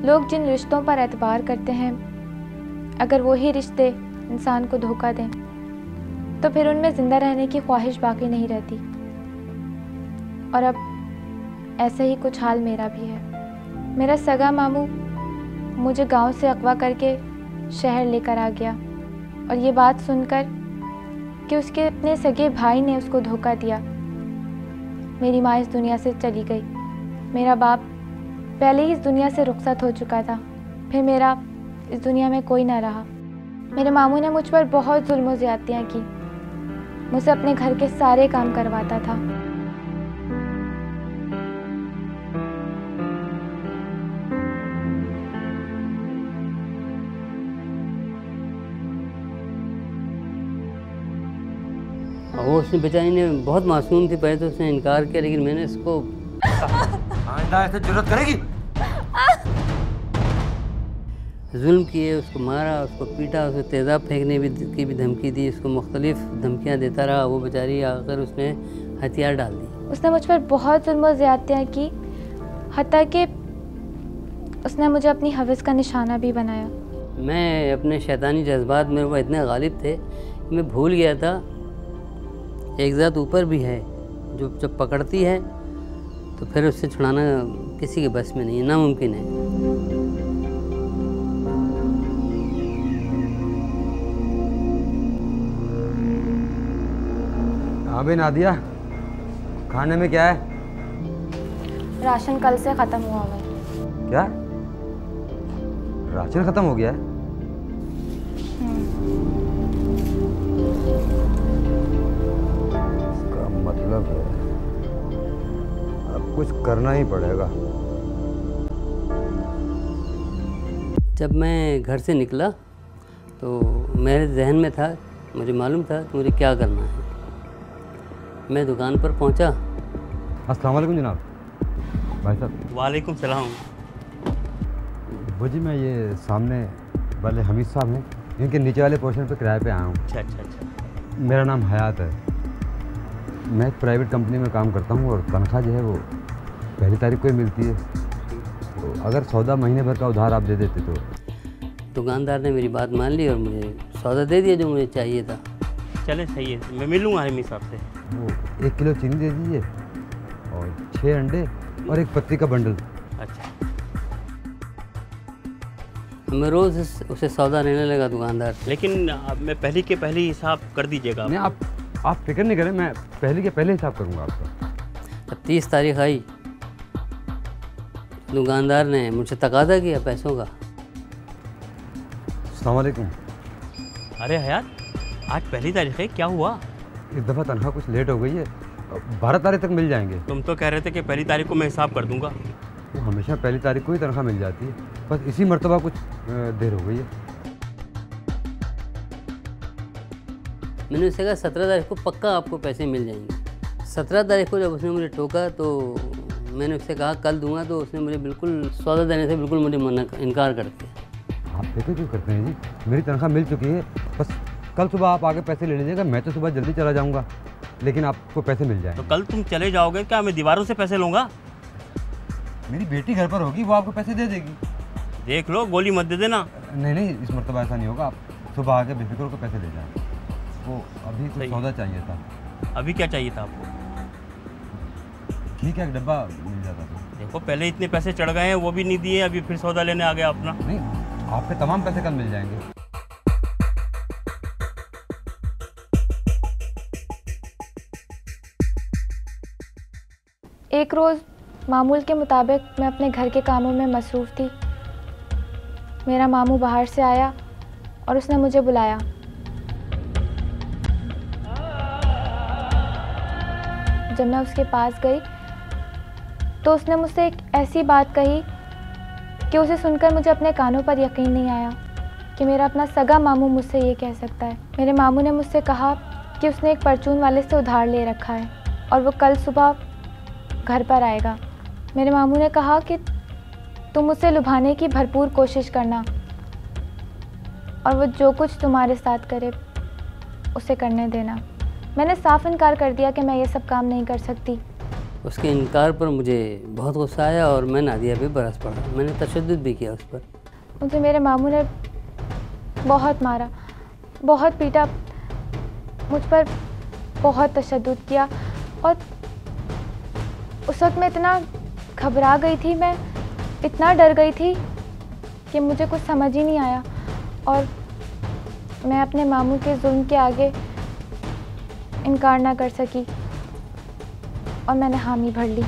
लोग जिन रिश्तों पर एतबार करते हैं, अगर वही रिश्ते इंसान को धोखा दें तो फिर उनमें ज़िंदा रहने की ख्वाहिश बाकी नहीं रहती। और अब ऐसा ही कुछ हाल मेरा भी है। मेरा सगा मामू मुझे गांव से अगवा करके शहर लेकर आ गया और ये बात सुनकर कि उसके अपने सगे भाई ने उसको धोखा दिया, मेरी माँ इस दुनिया से चली गई। मेरा बाप पहले ही इस दुनिया से रुखसत हो चुका था, फिर मेरा इस दुनिया में कोई ना रहा। मेरे मामू ने मुझ पर बहुत जुल्म ज़्यादतियाँ की, मुझसे अपने घर के सारे काम करवाता था। वो उसने बेचारी ने बहुत मासूम थी, पहले तो उसने इनकार किया, लेकिन मैंने इसको आइंदा ऐसे जुर्रत करेगी? जुल्म किए, उसको मारा, उसको पीटा, उसको तेज़ाब फेंकने की भी धमकी दी, उसको मुख्तलिफ धमकियाँ देता रहा। वो बेचारी आकर उसने हथियार डाल दी। उसने मुझ पर बहुत जुल्म ज़्यादतियाँ की, हत्ता कि उसने मुझे अपनी हवस का निशाना भी बनाया। मैं अपने शैतानी जज्बात मेरे को इतने गालिब थे कि मैं भूल गया था एक ज़ात ऊपर भी है जो जब पकड़ती है तो फिर उससे छुड़ाना किसी के बस में नहीं है, नामुमकिन है। हाँ भाई नादिया, खाने में क्या है? राशन कल से ख़त्म हुआ है। क्या? राशन ख़त्म हो गया है? इसका मतलब है अब कुछ करना ही पड़ेगा। जब मैं घर से निकला तो मेरे जहन में था, मुझे मालूम था कि मुझे क्या करना है। मैं दुकान पर पहुंचा। अस्सलाम वालेकुम जनाब। भाई साहब। वालेकुम सलाम। वो जी मैं ये सामने वाले हमीद साहब हैं, इनके नीचे वाले पोर्शन पे किराए पे आया हूँ। अच्छा अच्छा अच्छा। मेरा नाम हयात है। मैं एक प्राइवेट कंपनी में काम करता हूँ और तनख्वाह जो है वो पहली तारीख को ही मिलती है। तो अगर सौदा महीने भर का उधार आप दे देते तो। दुकानदार ने मेरी बात मान ली और मुझे सौदा दे दिया जो मुझे चाहिए था। चले सही है, मैं मिलूँगा हमीद साहब से। वो 1 किलो चीनी दे दीजिए और 6 अंडे और एक पत्ती का बंडल। अच्छा। मैं रोज़ उसे सौदा लेने लगा दुकानदार से। लेकिन मैं पहली के पहली हिसाब कर दीजिएगा। नहीं आप फिक्र नहीं करें, मैं पहले के पहले हिसाब करूँगा आपका। जब 30 तारीख आई दुकानदार ने मुझसे तकादा किया पैसों का। अस्सलाम वालेकुम। अरे हयात, आज पहली तारीख है, क्या हुआ? इस दफ़ा तनख्वाह कुछ लेट हो गई है, 12 तारीख तक मिल जाएंगे। तुम तो कह रहे थे कि पहली तारीख को मैं हिसाब कर दूंगा। वो हमेशा पहली तारीख को ही तनख्वाह मिल जाती है, बस इसी मर्तबा कुछ देर हो गई है। मैंने उससे कहा 17 तारीख को पक्का आपको पैसे मिल जाएंगे। 17 तारीख को जब उसने मुझे टोका तो मैंने उससे कहा कल दूंगा, तो उसने मुझे बिल्कुल सौदा देने से बिल्कुल मुझे इनकार कर दिया। आप फिक्र क्यों करते हैं जी, मेरी तनख्वाह मिल चुकी है, बस कल सुबह आप आके पैसे ले लीजिएगा। मैं तो सुबह जल्दी चला जाऊंगा, लेकिन आपको पैसे मिल जाएंगे। तो कल तुम चले जाओगे क्या? मैं दीवारों से पैसे लूँगा? मेरी बेटी घर पर होगी, वो आपको पैसे दे देगी। देख लो, गोली मत दे देना। नहीं, इस मरतबा ऐसा नहीं होगा। आप सुबह आके बेफिक्र होकर पैसे ले जाएँ। वो अभी कुछ सौदा चाहिए था। अभी क्या चाहिए था आपको? ठीक है, एक डब्बा मिल जाता था। देखो पहले इतने पैसे चढ़ गए हैं, वो भी नहीं दिए, अभी फिर सौदा लेने आ गया अपना। नहीं, आपके तमाम पैसे कल मिल जाएंगे। एक रोज़ मामूल के मुताबिक मैं अपने घर के कामों में मसरूफ़ थी। मेरा मामू बाहर से आया और उसने मुझे बुलाया। जब मैं उसके पास गई तो उसने मुझसे एक ऐसी बात कही कि उसे सुनकर मुझे अपने कानों पर यकीन नहीं आया कि मेरा अपना सगा मामू मुझसे ये कह सकता है। मेरे मामू ने मुझसे कहा कि उसने एक परचून वाले से उधार ले रखा है और वो कल सुबह घर पर आएगा। मेरे मामू ने कहा कि तुम उसे लुभाने की भरपूर कोशिश करना और वो जो कुछ तुम्हारे साथ करे उसे करने देना। मैंने साफ इनकार कर दिया कि मैं ये सब काम नहीं कर सकती। उसके इनकार पर मुझे बहुत गुस्सा आया और मैं नादिया पे बरस पड़ा। मैंने तशद्दुद भी किया उस पर। मुझे मेरे मामू ने बहुत मारा, बहुत पीटा, मुझ पर बहुत तशद्दुद किया। और उस वक्त मैं इतना घबरा गई थी, मैं इतना डर गई थी कि मुझे कुछ समझ ही नहीं आया। और मैं अपने मामू के जुल्म के आगे इनकार ना कर सकी और मैंने हामी भर ली।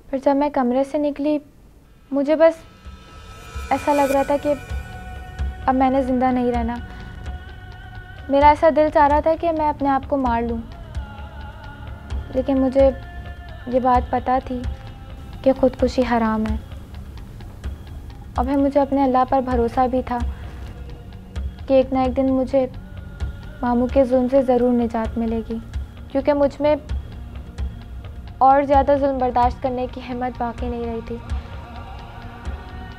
फिर जब मैं कमरे से निकली, मुझे बस ऐसा लग रहा था कि अब मैंने ज़िंदा नहीं रहना। मेरा ऐसा दिल चाह रहा था कि मैं अपने आप को मार लूं, लेकिन मुझे ये बात पता थी कि ख़ुदकुशी हराम है। और फिर मुझे अपने अल्लाह पर भरोसा भी था कि एक ना एक दिन मुझे मामू के जुल्म से ज़रूर निजात मिलेगी, क्योंकि मुझ में और ज़्यादा जुल्म बर्दाश्त करने की हिम्मत बाकी नहीं रही थी।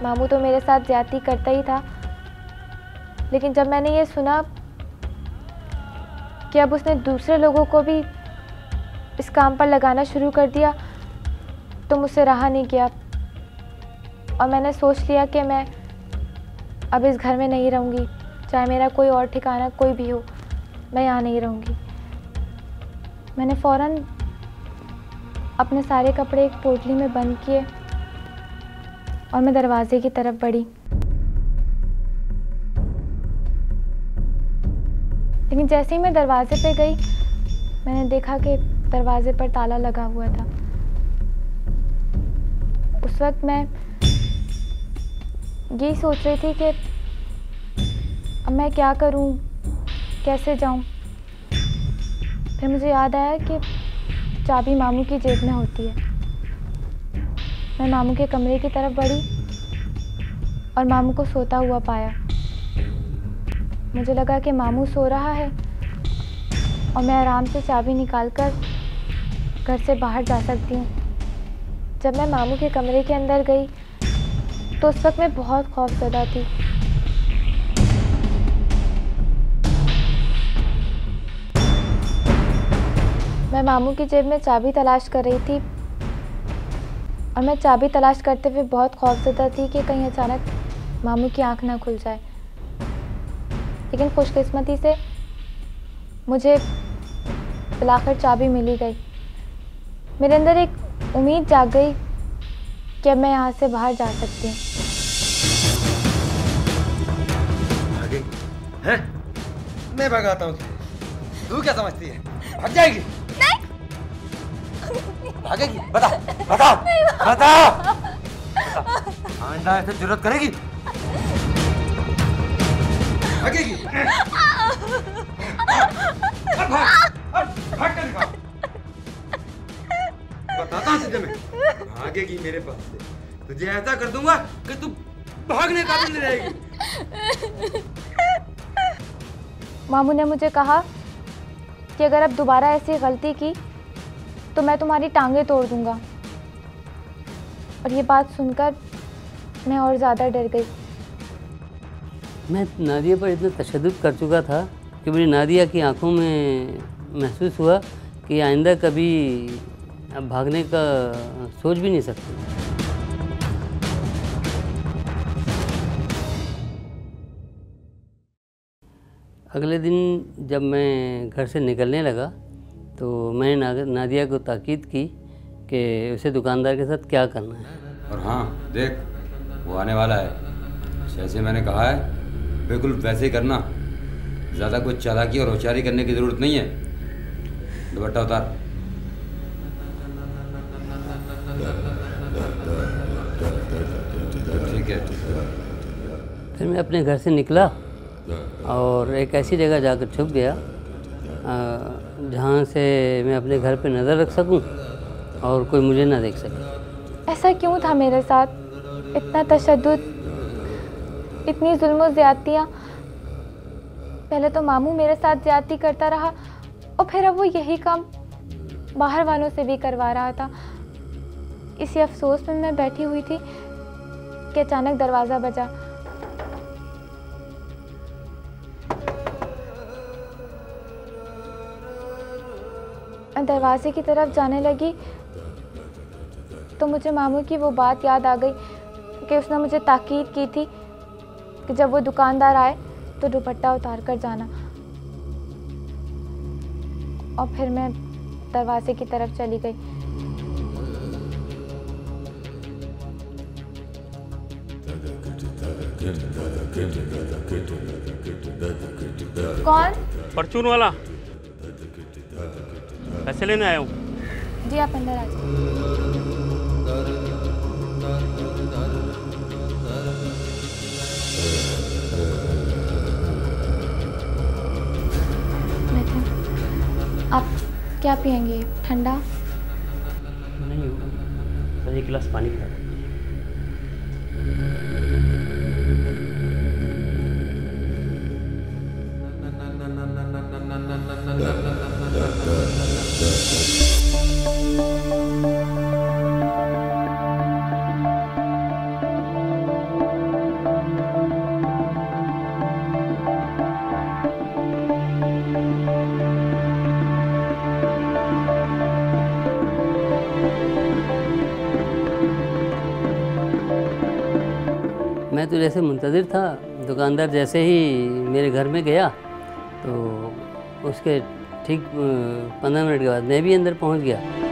मामू तो मेरे साथ ज़्यादती करता ही था, लेकिन जब मैंने ये सुना कि अब उसने दूसरे लोगों को भी इस काम पर लगाना शुरू कर दिया, तो मुझसे रहा नहीं गया और मैंने सोच लिया कि मैं अब इस घर में नहीं रहूँगी। चाहे मेरा कोई और ठिकाना कोई भी हो, मैं यहाँ नहीं रहूँगी। मैंने फ़ौरन अपने सारे कपड़े एक पोटली में बंद किए और मैं दरवाजे की तरफ बढ़ी। लेकिन जैसे ही मैं दरवाजे पे गई, मैंने देखा कि दरवाजे पर ताला लगा हुआ था। उस वक्त मैं यही सोच रही थी कि अब मैं क्या करूं, कैसे जाऊं। फिर मुझे याद आया कि चाबी मामू की जेब में होती है। मैं मामू के कमरे की तरफ बढ़ी और मामू को सोता हुआ पाया। मुझे लगा कि मामू सो रहा है और मैं आराम से चाबी निकालकर घर से बाहर जा सकती हूँ। जब मैं मामू के कमरे के अंदर गई तो उस वक्त मैं बहुत खौफज़दा थी। मैं मामू की जेब में चाबी तलाश कर रही थी और मैं चाबी तलाश करते हुए बहुत खौफज़दा थी कि कहीं अचानक मामू की आंख ना खुल जाए। लेकिन खुशकिस्मती से मुझे बिलाखिर चाबी मिल ही गई। मेरे अंदर एक उम्मीद जाग गई कि अब मैं यहाँ से बाहर जा सकती हूँ। हैं? मैं भगाता हूँ। तू क्या समझती है? भाग जाएगी? नहीं। भागेगी? बता, बता, बता। आंडा ऐसे जुर्रत करेगी? भागेगी? भाग कर दिखा। बताता हूँ तुझे मैं। भागेगी मेरे पास से। तुझे ऐसा कर दूंगा कि तू भागने काबिल नहीं रहेगी। मामू ने मुझे कहा कि अगर अब दोबारा ऐसी गलती की तो मैं तुम्हारी टांगें तोड़ दूंगा। और ये बात सुनकर मैं और ज़्यादा डर गई। मैं नादिया पर इतना तशद्दुद कर चुका था कि मेरी नादिया की आंखों में महसूस हुआ कि आइंदा कभी अब भागने का सोच भी नहीं सकती। अगले दिन जब मैं घर से निकलने लगा तो मैंने नादिया को ताकीद की कि उसे दुकानदार के साथ क्या करना है। और हाँ देख, वो आने वाला है। जैसे मैंने कहा है बिल्कुल वैसे ही करना। ज़्यादा कुछ चालाकी और होशियारी करने की ज़रूरत नहीं है। दुपट्टा उतार। ठीक है। फिर मैं अपने घर से निकला और एक ऐसी जगह जाकर छुप गया जहाँ से मैं अपने घर पे नज़र रख सकूं और कोई मुझे ना देख सके। ऐसा क्यों था मेरे साथ? इतना तशद्दुद, इतनी जुल्म ज़्यादतियाँ। पहले तो मामू मेरे साथ ज़्यादती करता रहा और फिर अब वो यही काम बाहर वालों से भी करवा रहा था। इसी अफसोस में मैं बैठी हुई थी कि अचानक दरवाज़ा बजा। दरवाजे की तरफ जाने लगी तो मुझे मामू की वो बात याद आ गई कि उसने मुझे ताकीद की थी कि जब वो दुकानदार आए तो दुपट्टा उतार कर जाना। और फिर मैं दरवाजे की तरफ चली गई। कौन? परचून वाला। पैसे लेने आया हूँ। जी आप अंदर आ जाइए। आप क्या पियेंगे? ठंडा? नहीं, बस एक गिलास पानी खा। मैं तो जैसे मुंतज़िर था, दुकानदार जैसे ही मेरे घर में गया तो उसके ठीक 15 मिनट के बाद मैं भी अंदर पहुंच गया।